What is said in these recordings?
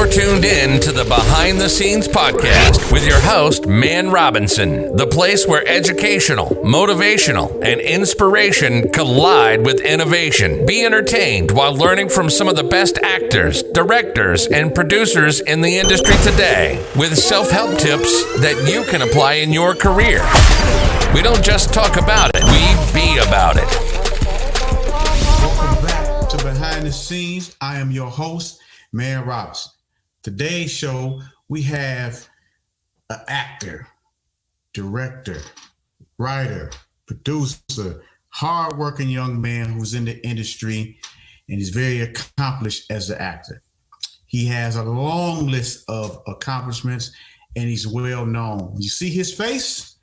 You're tuned in to the Behind the Scenes podcast with your host, Mann Robinson, the place where educational, motivational, and inspiration collide with innovation. Be entertained while learning from some of the best actors, directors, and producers in the industry today with self-help tips that you can apply in your career. We don't just talk about it, we be about it. Welcome back to Behind the Scenes. I am your host, Mann Robinson. Today's show, we have an actor, director, writer, producer, hardworking young man who's in the industry, and he's very accomplished as an actor. He has a long list of accomplishments, and he's well known. You see his face,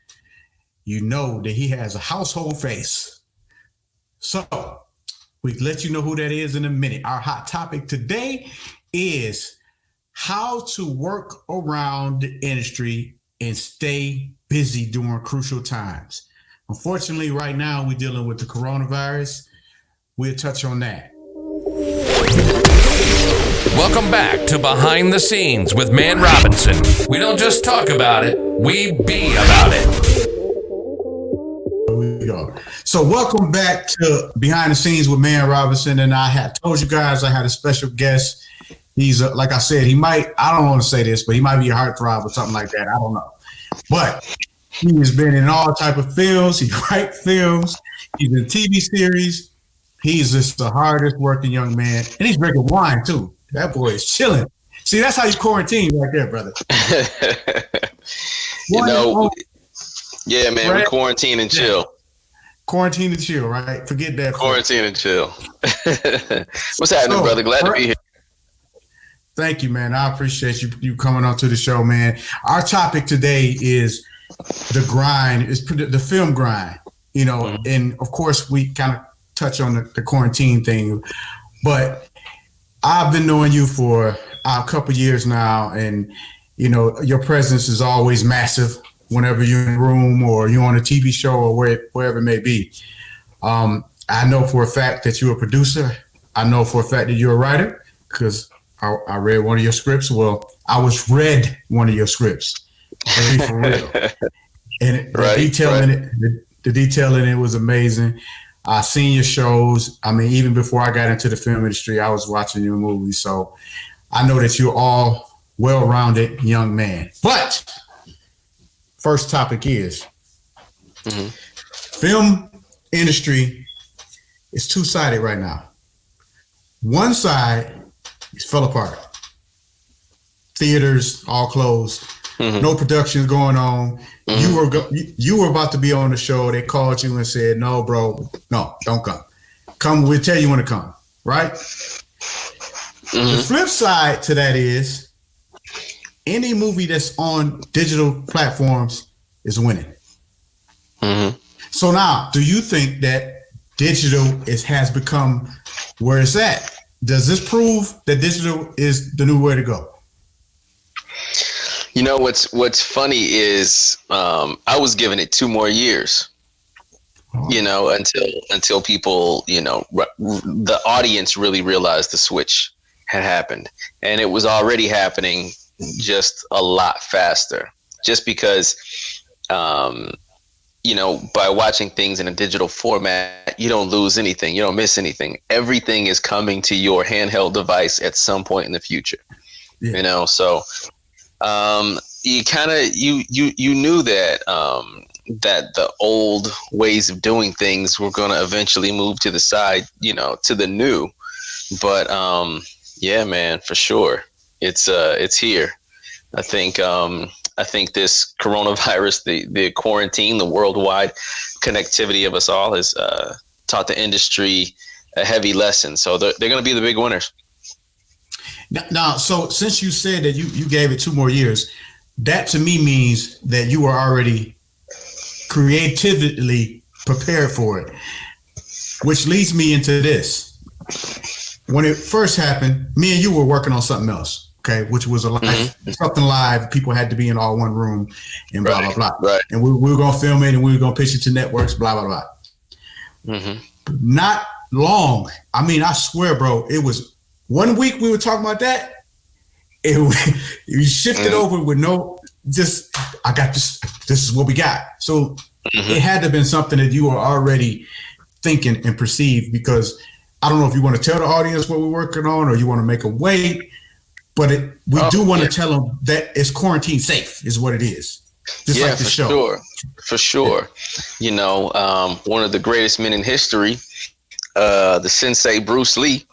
you know that he has a household face. So, we let you know who that is in a minute. Our hot topic today is how to work around the industry and stay busy during crucial times. Unfortunately, right now, we're dealing with the coronavirus. We'll touch on that. Welcome back to Behind the Scenes with Mann Robinson. We don't just talk about it, we be about it. Here we go. So welcome back to Behind the Scenes with Mann Robinson. And I had told you guys I had a special guest. He's like I said, I don't want to say this, but he might be a heartthrob or something like that. I don't know. But he has been in all type of films. He writes films. He's in TV series. He's just the hardest working young man. And he's drinking wine too. That boy is chilling. See, that's how you quarantine right there, brother. Yeah, man, we quarantine and chill. Quarantine and chill, right? Forget that. Quarantine and chill. What's happening, brother? Glad to be here. Thank you, man. I appreciate you coming on to the show, man. Our topic today is the grind, is the film grind, you know, mm-hmm. And of course we kind of touch on the quarantine thing, but I've been knowing you for a couple years now, and, you know, your presence is always massive whenever you're in a room or you're on a TV show or wherever it may be. I know for a fact that you're a producer. I know for a fact that you're a writer because I read one of your scripts. Well, I read one of your scripts. For real. And the detail in it was amazing. I seen your shows. I mean, even before I got into the film industry, I was watching your movies. So I know that you're all well-rounded young man. But first topic is film industry is two-sided right now. One side is fell apart. Theaters all closed. No productions going on. You were about to be on the show. They called you and said, "No, bro, no, don't come. Come, we'll tell you when to come." Right? The flip side to that is any movie that's on digital platforms is winning. So now, do you think that digital has become where it's at? Does this prove that digital is the new way to go? You know, what's funny is I was giving it 2 more years, you know, until people, you know, the audience really realized the switch had happened, and it was already happening just a lot faster, just because, you know, by watching things in a digital format, you don't lose anything. You don't miss anything. Everything is coming to your handheld device at some point in the future, you know, so you kind of, you knew that, that the old ways of doing things were going to eventually move to the side, you know, to the new, but, yeah, man, for sure. It's here. I think this coronavirus, the quarantine, the worldwide connectivity of us all has taught the industry a heavy lesson. So they're going to be the big winners. Now, so since you said that you gave it 2 more years, that to me means that you were already creatively prepared for it, which leads me into this. When it first happened, me and you were working on something else, okay, which was something live. People had to be in all one room and blah, blah, blah. Right. And we were going to film it and we were going to pitch it to networks, blah, blah, blah. Not long. I mean, I swear, bro, it was 1 week we were talking about that. we shifted over with I got this. This is what we got. So it had to have been something that you were already thinking and perceived, because I don't know if you want to tell the audience what we're working on or you want to make them wait, but we do want to tell them that it's quarantine safe is what it is. Just like the show. For sure. You know, one of the greatest men in history, the sensei Bruce Lee,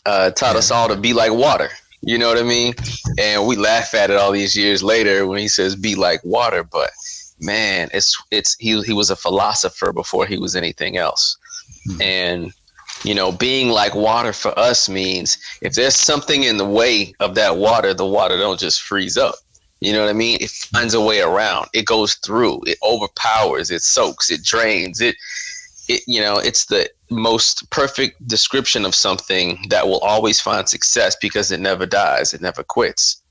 taught us all to be like water. You know what I mean? And we laugh at it all these years later when he says be like water, but man, he was a philosopher before he was anything else. And you know, being like water for us means if there's something in the way of that water, the water don't just freeze up. You know what I mean? It finds a way around. It goes through. It overpowers. It soaks. It drains. It you know, it's the most perfect description of something that will always find success because it never dies. It never quits.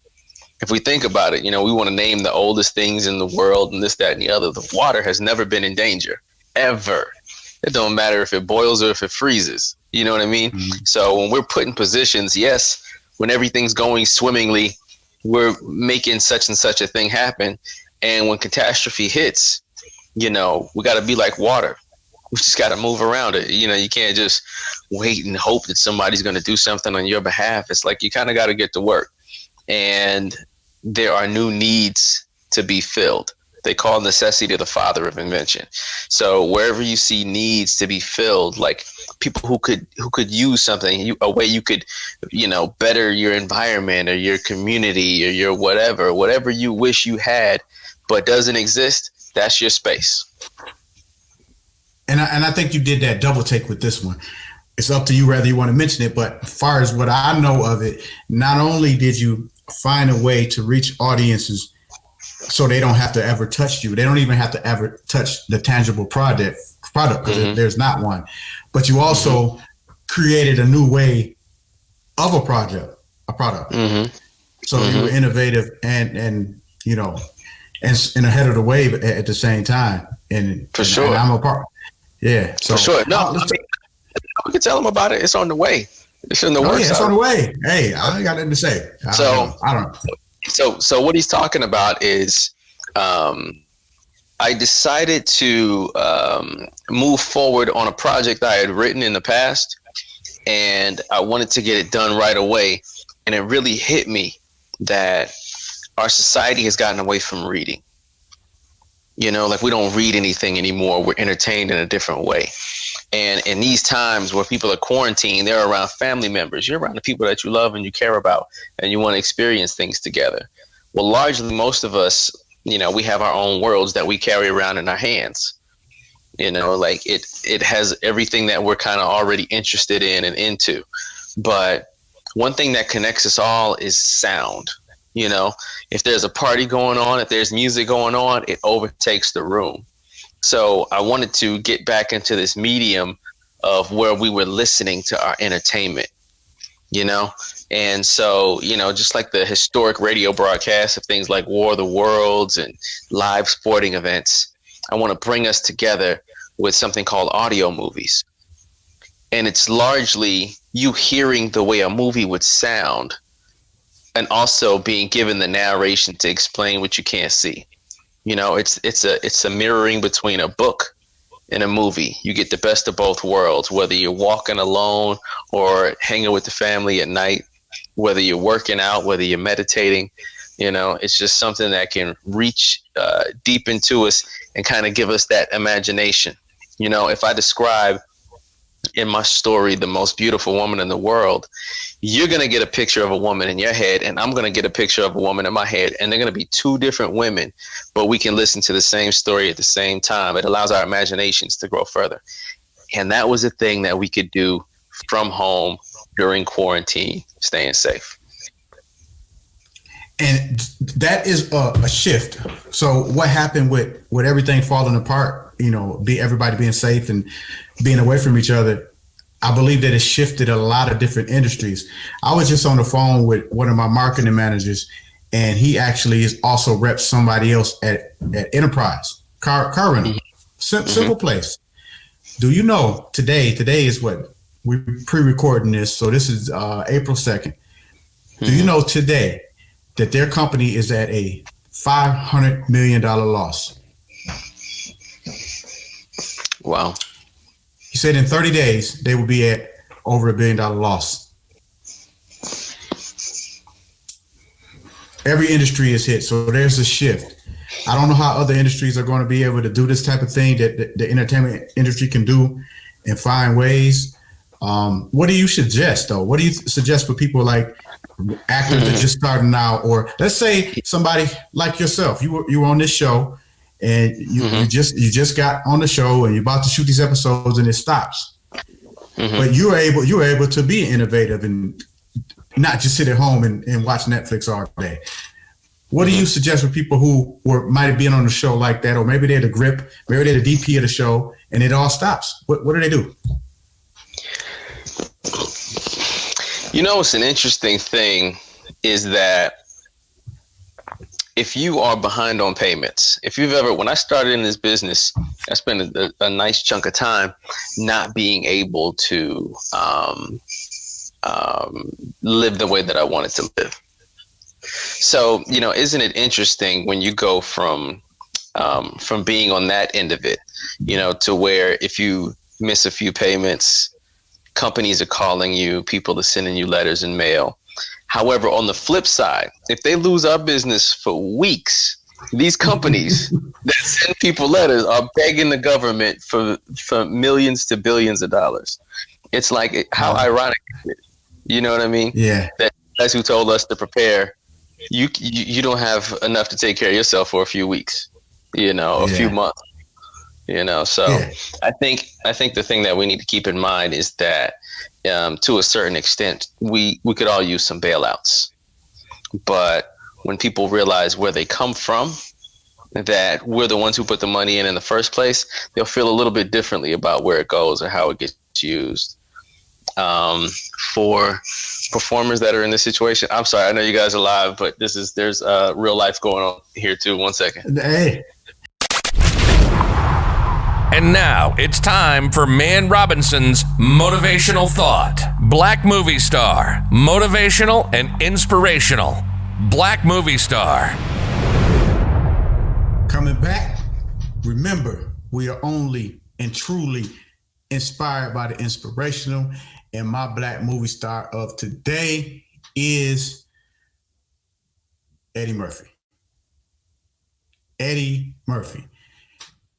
If we think about it, you know, we want to name the oldest things in the world and this, that, and the other. The water has never been in danger, ever. It don't matter if it boils or if it freezes. You know what I mean? So when we're put in positions, yes, when everything's going swimmingly, we're making such and such a thing happen. And when catastrophe hits, you know, we got to be like water. We just got to move around it. You know, you can't just wait and hope that somebody's going to do something on your behalf. It's like you kind of got to get to work. And there are new needs to be filled. They call necessity the father of invention. So wherever you see needs to be filled, like people who could use something, a way you could, you know, better your environment or your community or your whatever you wish you had, but doesn't exist, that's your space. And I think you did that double take with this one. It's up to you whether you want to mention it, but as far as what I know of it, not only did you find a way to reach audiences so they don't have to ever touch you. They don't even have to ever touch the tangible product because there's not one. But you also created a new way of a product. So you were innovative and you know, and ahead of the wave at the same time. And for sure, and I'm a part. Yeah, so for sure. No, we can tell them about it. It's on the way. It's in the works. Yeah, it's on the way. Hey, I ain't got nothing to say. I don't know. So what he's talking about is I decided to move forward on a project I had written in the past, and I wanted to get it done right away. And it really hit me that our society has gotten away from reading. You know, like we don't read anything anymore. We're entertained in a different way. And in these times where people are quarantined, they're around family members. You're around the people that you love and you care about, and you want to experience things together. Well, largely, most of us, you know, we have our own worlds that we carry around in our hands. You know, like it has everything that we're kind of already interested in and into. But one thing that connects us all is sound. You know, if there's a party going on, if there's music going on, it overtakes the room. So I wanted to get back into this medium of where we were listening to our entertainment, you know? And so, you know, just like the historic radio broadcasts of things like War of the Worlds and live sporting events, I want to bring us together with something called audio movies. And it's largely you hearing the way a movie would sound and also being given the narration to explain what you can't see. You know, it's a mirroring between a book and a movie. You get the best of both worlds, whether you're walking alone or hanging with the family at night, whether you're working out, whether you're meditating. You know, it's just something that can reach deep into us and kind of give us that imagination. You know, if I describe in my story the most beautiful woman in the world, you're going to get a picture of a woman in your head, and I'm going to get a picture of a woman in my head, and they're going to be two different women, but we can listen to the same story at the same time. It allows our imaginations to grow further. And that was a thing that we could do from home during quarantine, staying safe. And that is a shift. So what happened with everything falling apart, you know, everybody being safe and being away from each other, I believe that it shifted a lot of different industries. I was just on the phone with one of my marketing managers, and he actually is also reps somebody else at Enterprise, car rental, simple place. Do you know today is what we're pre-recording this. So this is April 2nd. Do you know today that their company is at a $500 million loss. Wow. He said in 30 days, they will be at over $1 billion loss. Every industry is hit, so there's a shift. I don't know how other industries are going to be able to do this type of thing that the entertainment industry can do and find ways. What do you suggest, though? What do you suggest for people like actors that just starting out, or let's say somebody like yourself? You were on this show, and you just got on the show, and you're about to shoot these episodes, and it stops. But you were able to be innovative and not just sit at home and watch Netflix all day. What do you suggest for people who might have been on the show like that, or maybe they're the grip, maybe they're the DP of the show, and it all stops? What do they do? You know, it's an interesting thing is that if you are behind on payments, when I started in this business, I spent a nice chunk of time not being able to live the way that I wanted to live. So, you know, isn't it interesting when you go from being on that end of it, you know, to where if you miss a few payments, companies are calling you, people are sending you letters in mail. However, on the flip side, if they lose our business for weeks, these companies that send people letters are begging the government for millions to billions of dollars. It's like, how ironic is it? You know what I mean? Yeah. That guys who told us to prepare, you don't have enough to take care of yourself for a few weeks, you know, a few months. You know, so I think the thing that we need to keep in mind is that to a certain extent, we could all use some bailouts. But when people realize where they come from, that we're the ones who put the money in the first place, they'll feel a little bit differently about where it goes or how it gets used. For performers that are in this situation, I'm sorry, I know you guys are live, but there's real life going on here too. 1 second. Hey. And now it's time for Mann Robinson's Motivational Thought. Black movie star, motivational and inspirational. Black movie star. Coming back, remember, we are only and truly inspired by the inspirational, and my black movie star of today is Eddie Murphy. Eddie Murphy.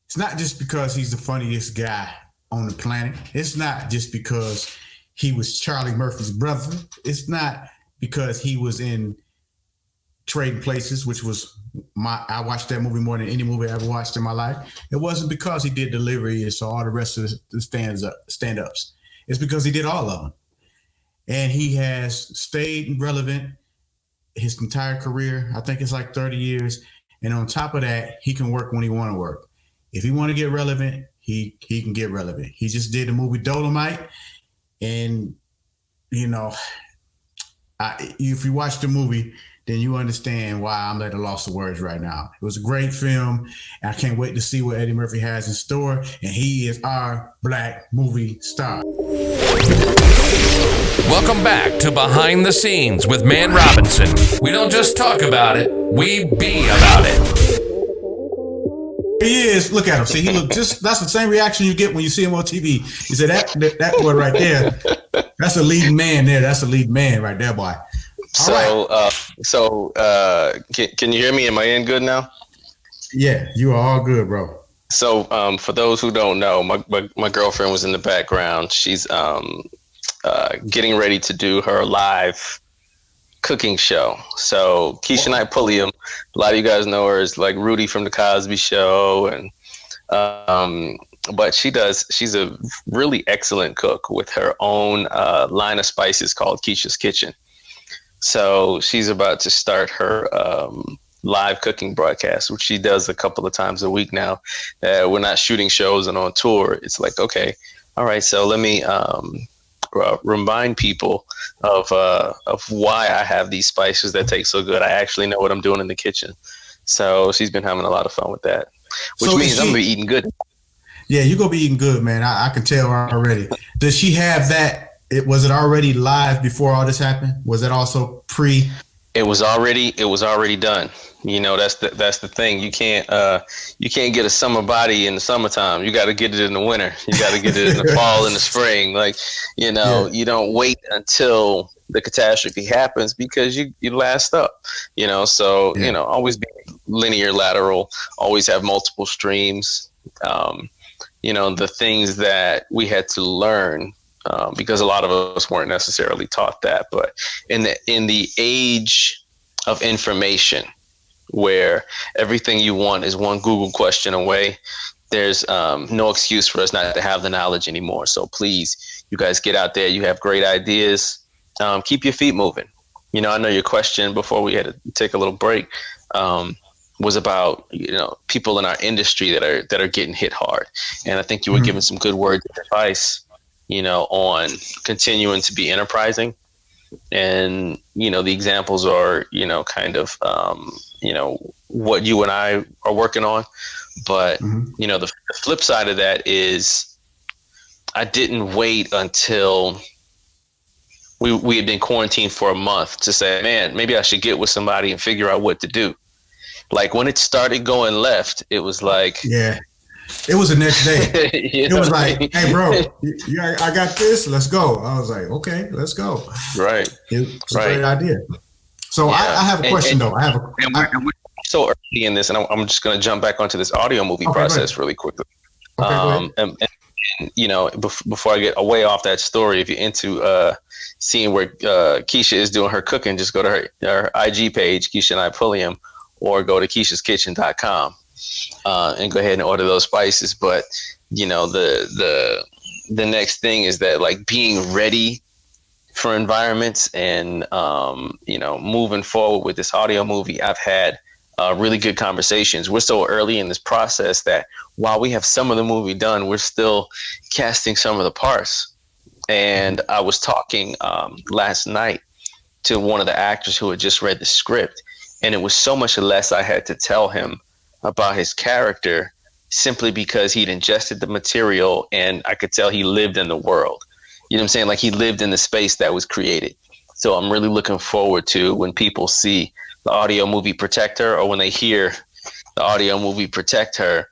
It's not just because he's the funniest guy on the planet. It's not just because he was Charlie Murphy's brother. It's not because he was in Trading Places, which was I watched that movie more than any movie I ever watched in my life. It wasn't because he did Delivery and saw all the rest of the stand-ups. It's because he did all of them. And he has stayed relevant his entire career. I think it's like 30 years. And on top of that, he can work when he want to work. If he want to get relevant, he can get relevant. He just did the movie Dolomite. And, you know, if you watch the movie, then you understand why I'm at a loss of words right now. It was a great film. And I can't wait to see what Eddie Murphy has in store. And he is our black movie star. Welcome back to Behind the Scenes with Mann Robinson. We don't just talk about it, we be about it. He is. Look at him. See, he look that's the same reaction you get when you see him on TV. He said, that boy right there, that's a leading man there. That's a lead man right there, boy. Can you hear me? Am I in good now? Yeah, you are all good, bro. So, for those who don't know, my girlfriend was in the background. She's getting ready to do her live cooking show. So Keisha Knight Pulliam, a lot of you guys know her as like Rudy from the Cosby Show, and but she's a really excellent cook with her own line of spices called Keisha's Kitchen. So she's about to start her live cooking broadcast, which she does a couple of times a week now. We're not shooting shows and on tour. It's like, okay, all right, so let me remind people of why I have these spices that taste so good. I actually know what I'm doing in the kitchen. So she's been having a lot of fun with that, which means I'm gonna be eating good. Yeah, you're gonna be eating good, man. I can tell already. Does she have that? Was it already live before all this happened? Was it also pre it was already done. You know, that's the thing. You can't get a summer body in the summertime. You got to get it in the winter. You got to get it in the fall and the spring. Like, you know, you don't wait until the catastrophe happens because you last up, you know. So, you know, always be linear, lateral, always have multiple streams. You know, the things that we had to learn, because a lot of us weren't necessarily taught that, but in the age of information, where everything you want is one Google question away, there's no excuse for us not to have the knowledge anymore. So please, you guys get out there. You have great ideas. Keep your feet moving. You know, I know your question before we had to take a little break was about, you know, people in our industry that are getting hit hard. And I think you were giving some good words of advice, you know, on continuing to be enterprising. And, you know, the examples are, you know, kind of, you know, what you and I are working on. But, you know, the flip side of that is I didn't wait until we had been quarantined for a month to say, man, maybe I should get with somebody and figure out what to do. Like when it started going left, it was like, it was the next day. It was like, hey, bro, I got this. Let's go. I was like, okay, let's go. Right. It's a great idea. So I have a question, though. We're so early in this, and I'm just going to jump back onto this audio movie process really quickly. And you know, before I get away off that story, if you're into seeing where Keisha is doing her cooking, just go to her IG page, Keisha and I Pulliam, or go to keishaskitchen.com and go ahead and order those spices. But, you know, the next thing is that, like, being ready for environments and, you know, moving forward with this audio movie, I've had really good conversations. We're so early in this process that while we have some of the movie done, we're still casting some of the parts. And I was talking last night to one of the actors who had just read the script, and it was so much less I had to tell him about his character simply because he'd ingested the material and I could tell he lived in the world. You know what I'm saying? Like, he lived in the space that was created. So I'm really looking forward to when people see the audio movie Protect Her, or when they hear the audio movie Protect Her,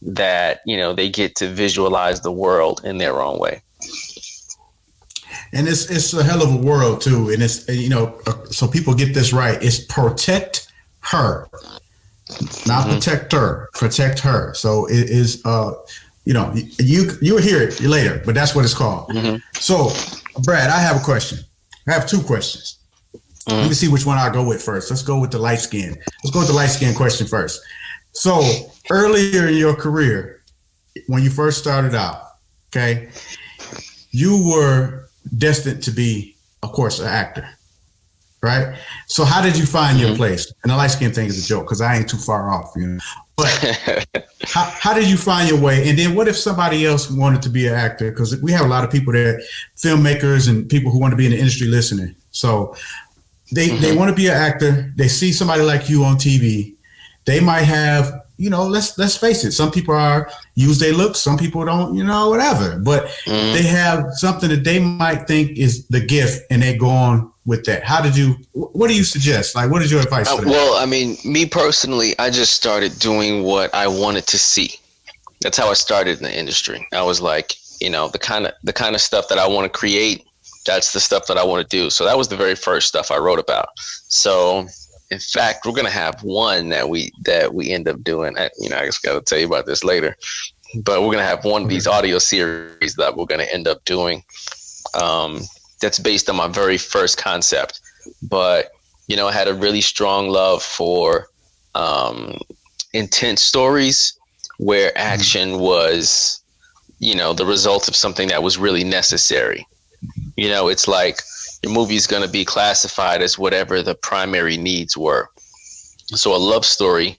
that, you know, they get to visualize the world in their own way. And it's a hell of a world too. And it's, you know, so people get this right. It's Protect Her, not Protect Her, Protect Her. So it is, you know, you'll hear it later, but that's what it's called. So, Brad, I have a question. I have two questions. Let me see which one I'll go with first. Let's go with the light skin. Let's go with the light skin question first. So earlier in your career, when you first started out, okay, you were destined to be, of course, an actor, right? So how did you find your place? And the light skin thing is a joke because I ain't too far off, you know. But how did you find your way? And then what if somebody else wanted to be an actor? Because we have a lot of people that, filmmakers and people who want to be in the industry listening. So they want to be an actor. They see somebody like you on TV. They might have, you know, let's face it. Some people use their looks. Some people don't, you know, whatever. But they have something that they might think is the gift, and they go on with that. What do you suggest? Like, what is your advice for that? Well, I mean, me personally, I just started doing what I wanted to see. That's how I started in the industry. I was like, you know, the kind of stuff that I want to create, that's the stuff that I want to do. So that was the very first stuff I wrote about. So in fact, we're going to have one that we end up doing. You know, I just got to tell you about this later, but we're going to have one of these audio series that we're going to end up doing. That's based on my very first concept. But, you know, I had a really strong love for intense stories where action was, you know, the result of something that was really necessary. You know, it's like your movie is going to be classified as whatever the primary needs were. So a love story,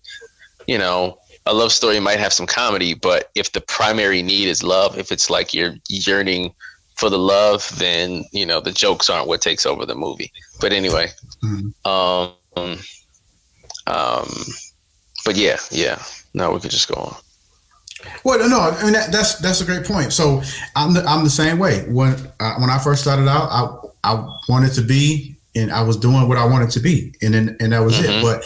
you know, a love story might have some comedy, but if the primary need is love, if it's like you're yearning for the love, then, you know, the jokes aren't what takes over the movie. But anyway, but yeah, no, we could just go on. Well, no, I mean that's a great point. So I'm the same way. When I first started out, I wanted to be and I was doing what I wanted to be, and that was it. But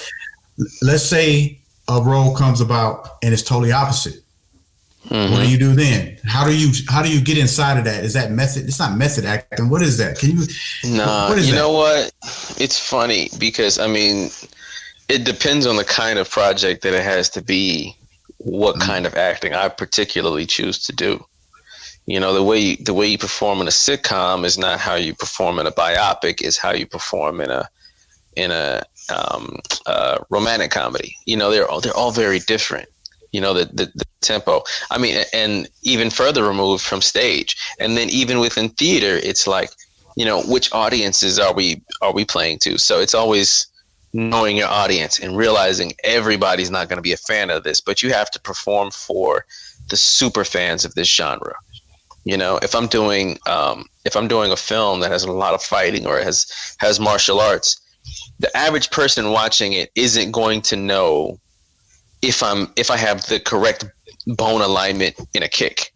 let's say a role comes about and it's totally opposite. What do you do then? How do you get inside of that? Is that method? It's not method acting. What is that? Can you? No, what is you that? know what? It's funny because I mean, it depends on the kind of project that it has to be. What kind of acting I particularly choose to do. You know, the way you perform in a sitcom is not how you perform in a biopic. Is how you perform in a romantic comedy. You know, they're all very different. You know, the tempo. I mean, and even further removed from stage. And then even within theater, it's like, you know, which audiences are we playing to? So it's always knowing your audience and realizing everybody's not going to be a fan of this, but you have to perform for the super fans of this genre. You know, if I'm doing a film that has a lot of fighting or has martial arts, the average person watching it isn't going to know if I have the correct bone alignment in a kick.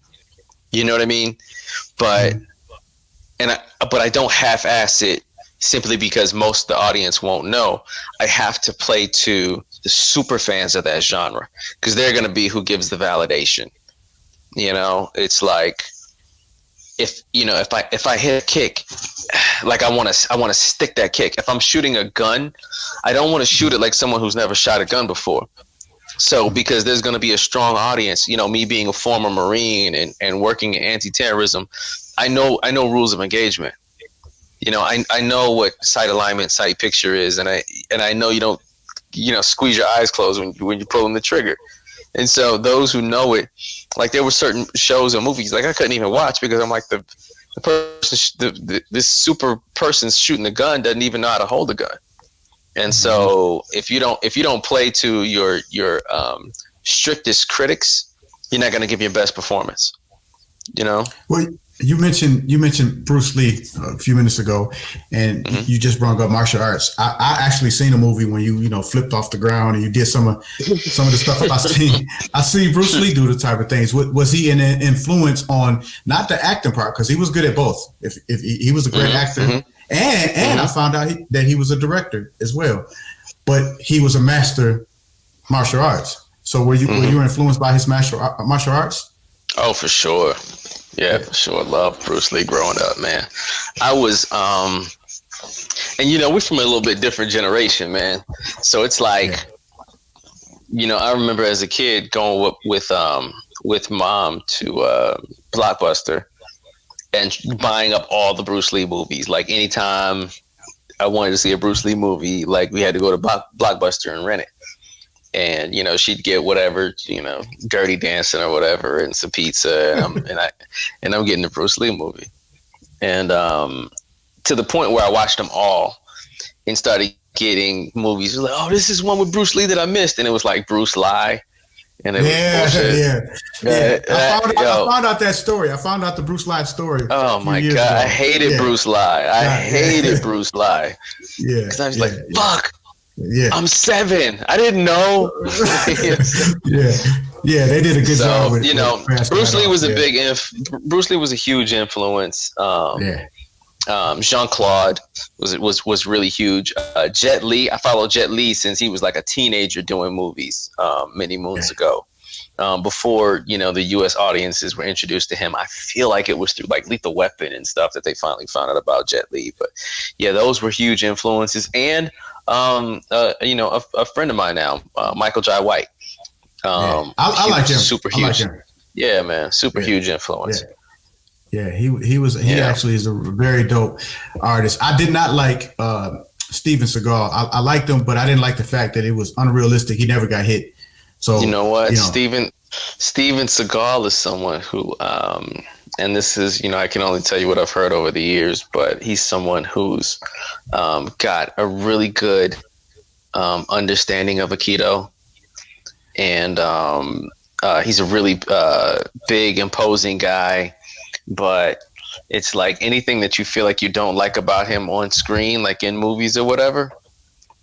You know what I mean? But I don't half-ass it simply because most of the audience won't know. I have to play to the super fans of that genre because they're going to be who gives the validation. You know, it's like if I hit a kick, like I want to stick that kick. If I'm shooting a gun, I don't want to shoot it like someone who's never shot a gun before. So because there's going to be a strong audience, you know, me being a former Marine and working in anti-terrorism, I know rules of engagement. You know, I know what sight alignment, sight picture is, and I know you don't, you know, squeeze your eyes closed when you're pulling the trigger. And so those who know it, like there were certain shows or movies like I couldn't even watch because I'm like the person, this super person's shooting the gun doesn't even know how to hold a gun. And so if you don't play to your strictest critics, you're not going to give your best performance. You know. Well, you mentioned Bruce Lee a few minutes ago, and you just brought up martial arts. I actually seen a movie when you flipped off the ground and you did some of the stuff I seen. I see Bruce Lee do the type of things. Was he an influence on not the acting part, because he was good at both? If he was a great actor, and I found out that he was a director as well, but he was a master martial arts. So were you influenced by his martial arts? Oh, for sure. Yeah, for sure. Loved Bruce Lee growing up, man. I was, and you know, we're from a little bit different generation, man. So it's like, you know, I remember as a kid going with mom to Blockbuster and buying up all the Bruce Lee movies. Like anytime I wanted to see a Bruce Lee movie, like we had to go to Blockbuster and rent it. And, you know, she'd get whatever, you know, Dirty Dancing or whatever and some pizza. And I'm getting the Bruce Lee movie. And to the point where I watched them all and started getting movies. Like, oh, this is one with Bruce Lee that I missed. And it was like Bruce Lie. And it was bullshit. I found out that story. I found out the Bruce Lie story. Oh, my God. Ago. I hated Bruce Lie. I hated Bruce Lie. Yeah. Because I was like, fuck. Yeah, I'm 7. I didn't know. Yeah, they did a good job. With, you know, Bruce Lee was Bruce Lee was a huge influence. Jean-Claude was really huge. Jet Li, I followed Jet Li since he was like a teenager doing movies many moons ago. Before, you know, the U.S. audiences were introduced to him. I feel like it was through like Lethal Weapon and stuff that they finally found out about Jet Li. But yeah, those were huge influences. And you know, a friend of mine now, Michael Jai White. I like him. Super huge. Like him. Yeah, man. Super huge influence. Yeah, he actually is a very dope artist. I did not like Steven Seagal. I liked him, but I didn't like the fact that it was unrealistic. He never got hit. So you know what? Steven Seagal is someone who and this is, you know, I can only tell you what I've heard over the years, but he's someone who's got a really good understanding of Aikido. And he's a really big, imposing guy. But it's like anything that you feel like you don't like about him on screen, like in movies or whatever,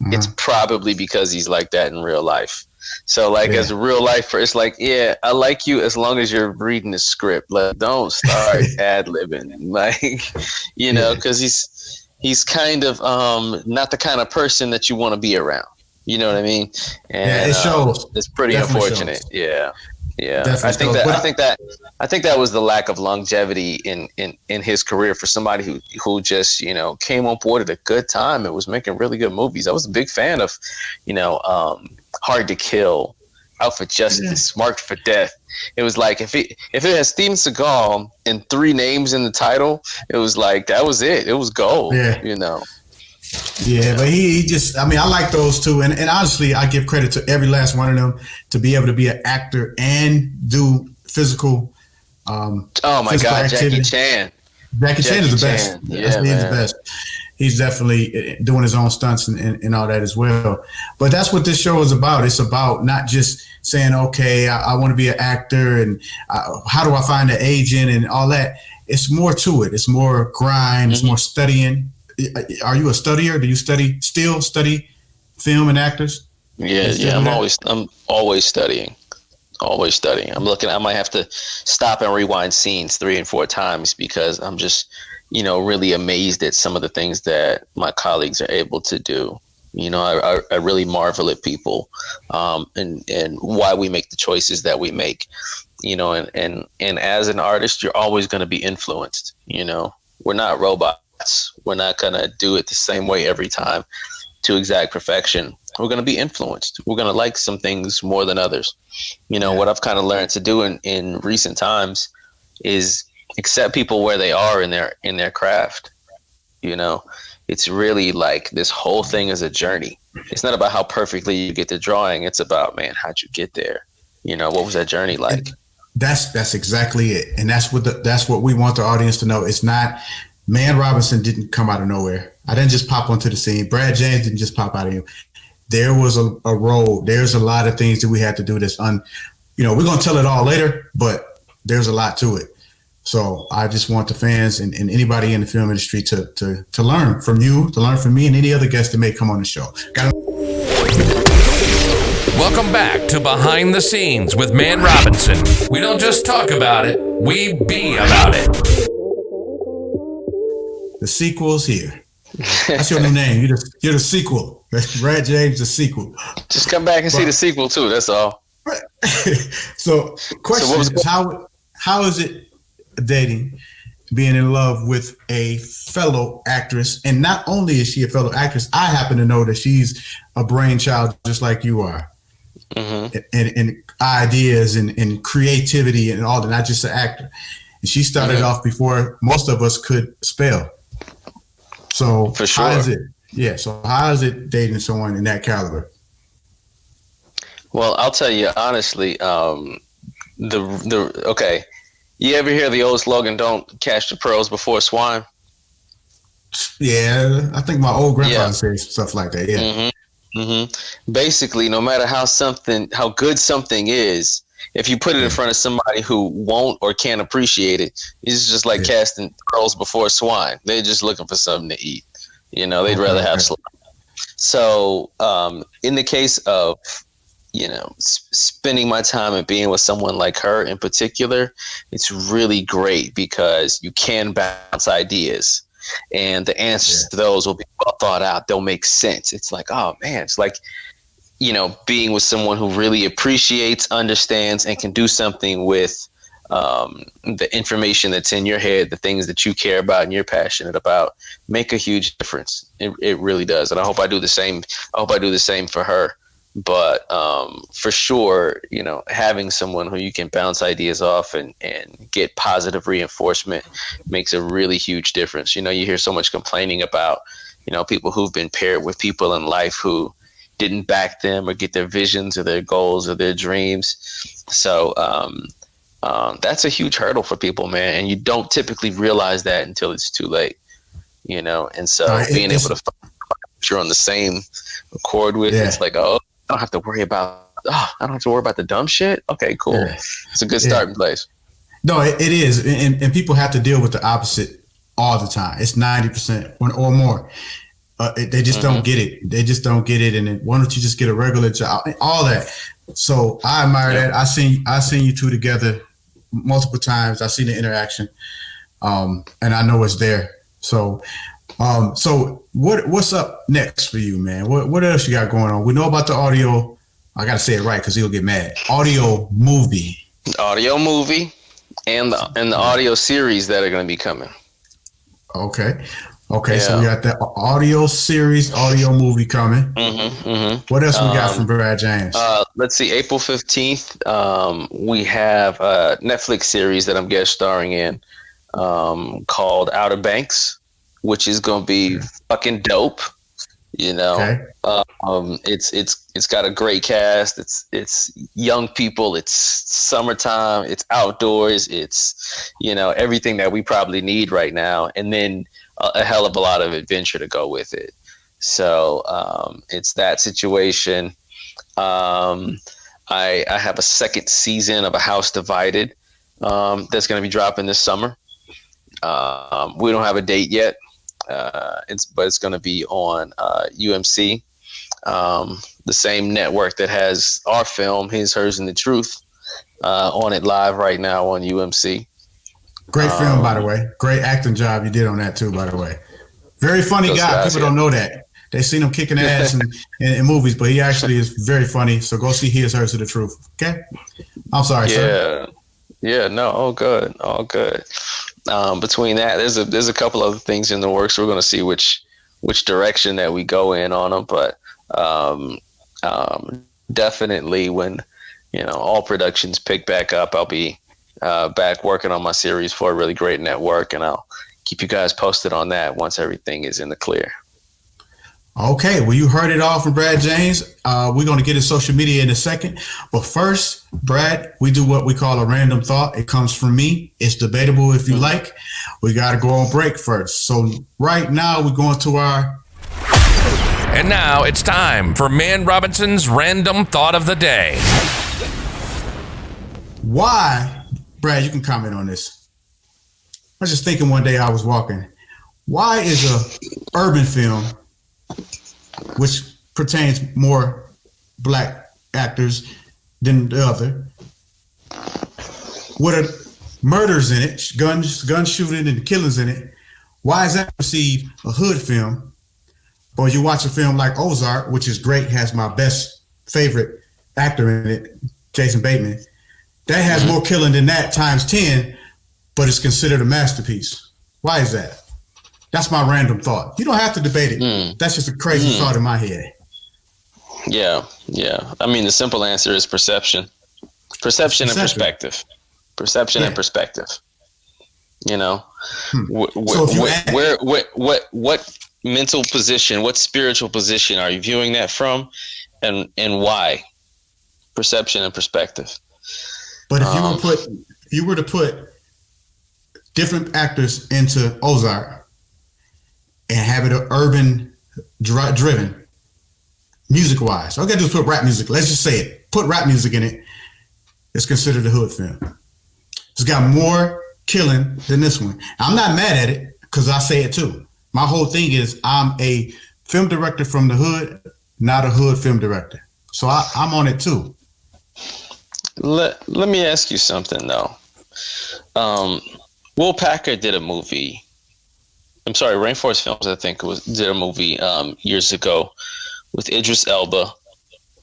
it's probably because he's like that in real life. So like as a real lifer, it's like, yeah, I like you as long as you're reading the script. Like, don't start ad-libbing, like, you know, because he's kind of not the kind of person that you want to be around. You know what I mean? And it shows. It's pretty Definitely unfortunate. shows. Yeah. Definitely I think that was the lack of longevity in his career for somebody who just, came on board at a good time and was making really good movies. I was a big fan of, Hard to Kill, Out for Justice, Marked for Death. It was like if it has Steven Seagal and 3 names in the title, it was like that was it. It was gold. Yeah. Yeah, but he just, I like those two. And honestly, I give credit to every last one of them to be able to be an actor and do physical oh my God, activity. Jackie Chan. Jackie Chan is the best. Yeah, he's the best. He's definitely doing his own stunts and all that as well. But that's what this show is about. It's about not just saying, okay, I want to be an actor and how do I find an agent and all that. It's more to it. It's more grind. It's more studying. Are you a studier? Do you study film and actors? Yeah. I'm always studying. Always studying. I'm looking. I might have to stop and rewind scenes 3 and 4 times because I'm just, really amazed at some of the things that my colleagues are able to do. I really marvel at people, and why we make the choices that we make. And as an artist, you're always going to be influenced. We're not robots. We're not going to do it the same way every time to exact perfection. We're going to be influenced. We're going to like some things more than others. What I've kind of learned to do in recent times is accept people where they are in their craft. It's really like this whole thing is a journey. It's not about how perfectly you get to drawing. It's about, man, how'd you get there? What was that journey like? That's exactly it. And that's what we want the audience to know. It's not, Mann Robinson didn't come out of nowhere. I didn't just pop onto the scene. Brad James didn't just pop out of him. There was a road. There's a lot of things that we had to do that's we're going to tell it all later, but there's a lot to it. So I just want the fans and anybody in the film industry to learn from you, to learn from me and any other guest that may come on the show. Welcome back to Behind the Scenes with Mann Robinson. We don't just talk about it, we be about it. The sequel's here. That's your new name. You're the sequel. Brad James, the sequel. Just come back and see the sequel too. That's all. So, question is how is it dating, being in love with a fellow actress? And not only is she a fellow actress, I happen to know that she's a brainchild just like you are. Mm-hmm. And ideas and creativity and all that, not just an actor. And she started off before most of us could spell. So for sure. How is it? Yeah. So how is it dating someone in that caliber? Well, I'll tell you honestly. Okay. You ever hear the old slogan, "Don't catch the pearls before swine"? Yeah, I think my old grandfather said stuff like that. Yeah. Mm-hmm. Mm-hmm. Basically, no matter how good something is, if you put it in front of somebody who won't or can't appreciate it, it's just like casting pearls before swine. They're just looking for something to eat. They'd rather have slime. So, in the case of, spending my time and being with someone like her in particular, it's really great because you can bounce ideas. And the answers to those will be well thought out. They'll make sense. It's like, oh man, it's like, being with someone who really appreciates, understands, and can do something with the information that's in your head, the things that you care about and you're passionate about, make a huge difference. It really does. And I hope I do the same. I hope I do the same for her. But for sure, having someone who you can bounce ideas off and get positive reinforcement makes a really huge difference. You hear so much complaining about, people who've been paired with people in life who didn't back them or get their visions or their goals or their dreams. So that's a huge hurdle for people, man. And you don't typically realize that until it's too late, And so being able to find what you're on the same accord with, it's like, I don't have to worry about the dumb shit. Okay, cool. Yeah. It's a good starting place. No, it is. And people have to deal with the opposite all the time. It's 90% or more. They just don't get it. They just don't get it. And then why don't you just get a regular job? All that. So I admire that. I seen you two together multiple times. I seen the interaction. And I know it's there. So So what's up next for you, man? What else you got going on? We know about the audio. I gotta say it right because he'll get mad. Audio movie, and the audio series that are going to be coming. Okay. Yeah. So we got the audio series, audio movie coming. What else we got from Brad James? Let's see. April 15th, we have a Netflix series that I'm guest starring in called Outer Banks, which is going to be fucking dope. Okay. It's got a great cast. It's young people. It's summertime. It's outdoors. It's everything that we probably need right now, and then a hell of a lot of adventure to go with it. So it's that situation. I have a second season of A House Divided that's going to be dropping this summer. We don't have a date yet. But it's going to be on UMC, the same network that has our film, His, Hers, and the Truth, on it live right now on UMC. Great film, by the way. Great acting job you did on that too, by the way. Very funny guy. People don't know that. They seen him kicking ass in movies, but he actually is very funny. So go see His, Hers, and the Truth. Okay? I'm sorry, sir. Yeah. No. All good. Between that, there's a couple other things in the works. We're going to see which direction that we go in on them, but definitely when all productions pick back up, I'll be back working on my series for a really great network, and I'll keep you guys posted on that once everything is in the clear. Okay, well, you heard it all from Brad James. We're going to get his social media in a second. But first, Brad, we do what we call a random thought. It comes from me. It's debatable if you like. We got to go on break first. So right now, we're going to our... And now it's time for Mann Robinson's random thought of the day. Why, Brad, you can comment on this. I was just thinking one day I was walking. Why is a urban film, which pertains more black actors than the other, with murders in it, gun shooting and killings in it, why is that perceived a hood film? Or you watch a film like Ozark, which is great, has my best favorite actor in it, Jason Bateman, that has more killing than that times 10, but it's considered a masterpiece. Why is that? That's my random thought. You don't have to debate it. That's just a crazy thought in my head. Yeah. I mean, the simple answer is perception. Perception and perspective. Perception and perspective. What mental position, what spiritual position are you viewing that from, and why? Perception and perspective. But if you were to put different actors into Ozark and have it urban driven, music wise, all I gotta do is put rap music. Let's just say it. Put rap music in it. It's considered a hood film. It's got more killing than this one. I'm not mad at it because I say it too. My whole thing is I'm a film director from the hood, not a hood film director. So I'm on it too. Let me ask you something though. Will Packer did a movie. I'm sorry, Rainforest Films, I think, did a movie years ago with Idris Elba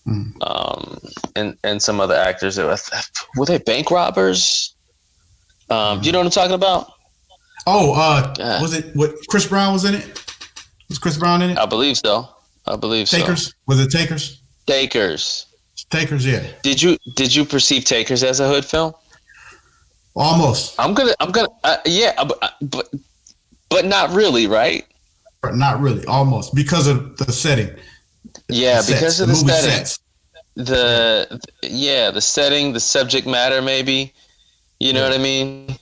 and some other actors. Were they bank robbers? Do you know what I'm talking about? Was it what Chris Brown was in it? Was Chris Brown in it? I believe so. Takers? Was it Takers? Takers, yeah. Did you perceive Takers as a hood film? Almost. I'm gonna, but not really, right? Not really, almost, because of the setting. Because of the setting. Sets. The setting, the subject matter, maybe. You know what I mean?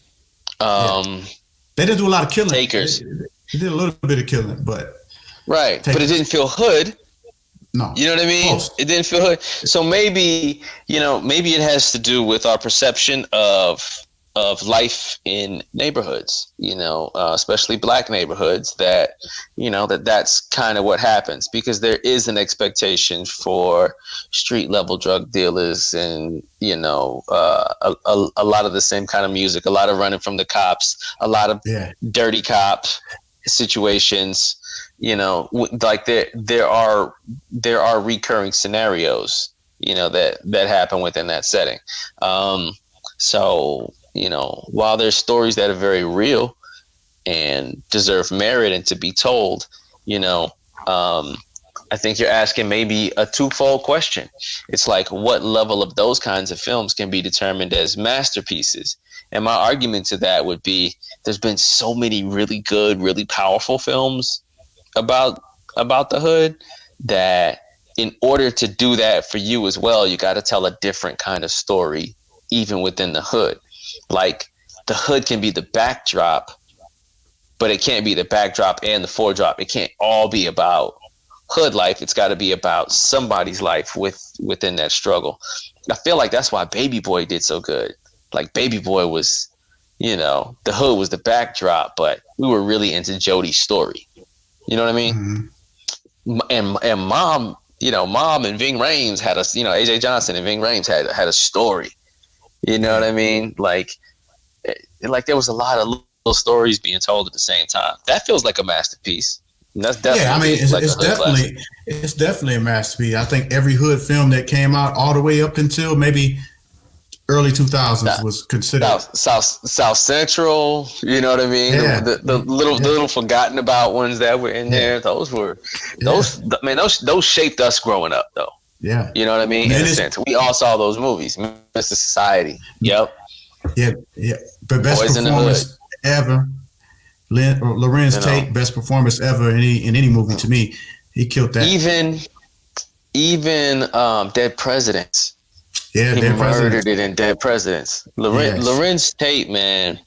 They didn't do a lot of killing. Takers. They did a little bit of killing, but right. Takers. But it didn't feel hood. No. You know what I mean? Close. It didn't feel hood. So maybe it has to do with our perception of life in neighborhoods, especially black neighborhoods, that's kind of what happens, because there is an expectation for street level drug dealers and, a lot of the same kind of music, a lot of running from the cops, a lot of dirty cops, situations, like there are recurring scenarios, that happen within that setting. So, while there's stories that are very real and deserve merit and to be told, I think you're asking maybe a twofold question. It's like, what level of those kinds of films can be determined as masterpieces? And my argument to that would be, there's been so many really good, really powerful films about the hood, that in order to do that for you as well, you got to tell a different kind of story, even within the hood. Like, the hood can be the backdrop, but it can't be the backdrop and the foredrop. It can't all be about hood life. It's got to be about somebody's life within that struggle. I feel like that's why Baby Boy did so good. Like, Baby Boy was, the hood was the backdrop, but we were really into Jody's story. You know what I mean? Mm-hmm. And Mom, Mom and Ving Rhames had a, AJ Johnson and Ving Rhames had a story. You know what I mean? Like there was a lot of little stories being told at the same time. That feels like a masterpiece. And that's definitely it's definitely a masterpiece. I think every hood film that came out all the way up until maybe early 2000s was considered South Central. You know what I mean? Yeah. The little forgotten about ones that were in there. Those shaped us growing up, though. Yeah. You know what I mean? In a sense, we all saw those movies. Mr. Society. Yep. Yeah. But best Boys performance ever. Lorenz Tate, best performance ever in any movie to me. He killed that. Even Dead Presidents. Yeah, he murdered it in Dead Presidents. Lorenz Tate, man.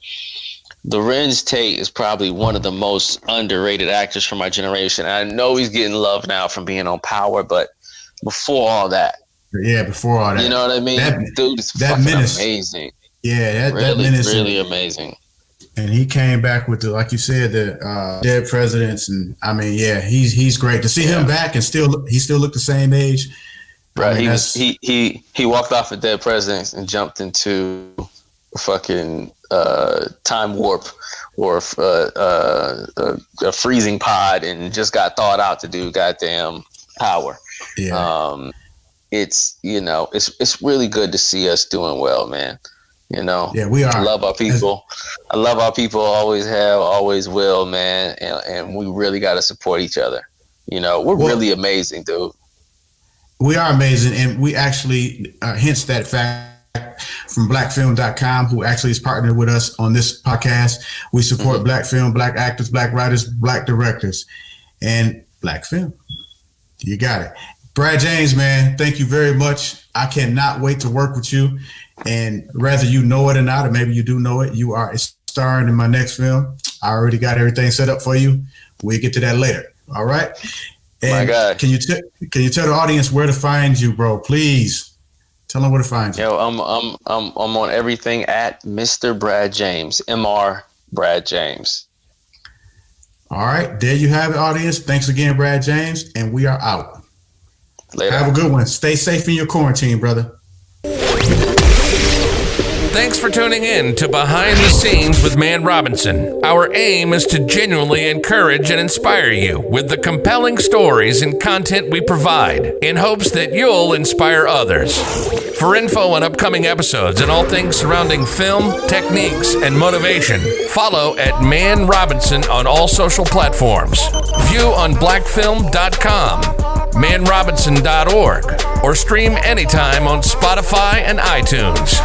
Lorenz Tate is probably one of the most underrated actors from my generation. I know he's getting love now from being on Power, but before all that. Yeah, before all that. You know what I mean? Dude is fucking amazing. Yeah, that really amazing. And he came back with like you said, the Dead Presidents, and I mean, yeah, he's great to see him back, and he still looked the same age. Right, he walked off of Dead Presidents and jumped into a fucking time warp or a freezing pod, and just got thawed out to do goddamn Power. Yeah. It's it's really good to see us doing well, man. Yeah, we are. I love our people. I love our people. Always have, always will, man. And we really got to support each other. We're really amazing, dude. We are amazing, and we actually hence that fact from blackfilm.com, who actually is partnered with us on this podcast. We support black film, black actors, black writers, black directors, and black film. You got it. Brad James, man, thank you very much. I cannot wait to work with you. And whether you know it or not, or maybe you do know it, you are starring in my next film. I already got everything set up for you. We'll get to that later. All right. And my God. Can you tell the audience where to find you, bro? Please tell them where to find you. Yo, I'm on everything at Mr. Brad James, Mr. Brad James. All right, there you have it, audience. Thanks again, Brad James, and we are out. Later. Have a good one. Stay safe in your quarantine, brother. Thanks for tuning in to Behind the Scenes with Mann Robinson. Our aim is to genuinely encourage and inspire you with the compelling stories and content we provide, in hopes that you'll inspire others. For info on upcoming episodes and all things surrounding film, techniques, and motivation, follow at Mann Robinson on all social platforms. View on blackfilm.com, mannrobinson.org, or stream anytime on Spotify and iTunes.